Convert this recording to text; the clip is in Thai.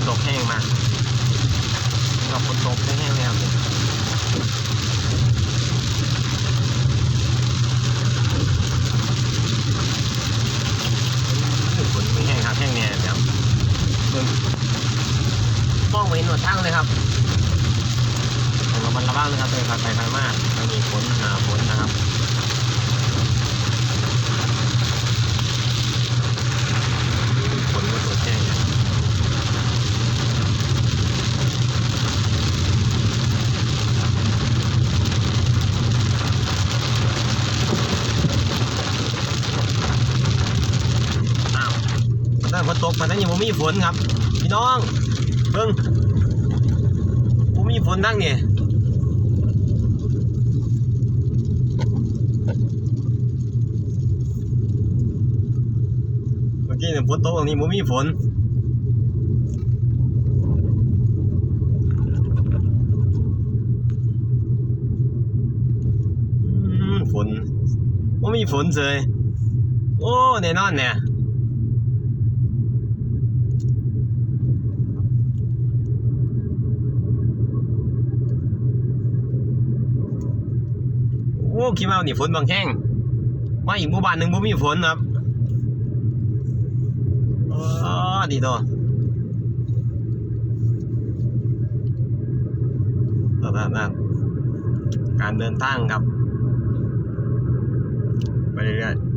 นตกแห้งมากกับฝนตกแห้งๆเลยครับฝนไม่แห้งครับแห้งเนี่ยครับมองไม่เห็นหนทางเลยครับต้องระมัดระวังนะครับเดินผ่านไปผ่านมาไม่มีฝนหนาฝนนะครับฝนก็ตกแห้งฝนตกมาตั้งยังไม่มีฝนครับพี่น้องเบิ่งผมมีฝนทั้งนี่เมื่อกี้เนี่ยฝนตกตรงนี้ผมมีฝนฝนผมมีฝนเลยโอ้แน่นอนเนี่ยโอ้คิดว่านี่ฝนบางแห้งมาอีกหมู่บ้านหนึ่งบ่มีฝนครับอ๋อดีตัวนั่นการเดินทางครับไปเรื่อยๆ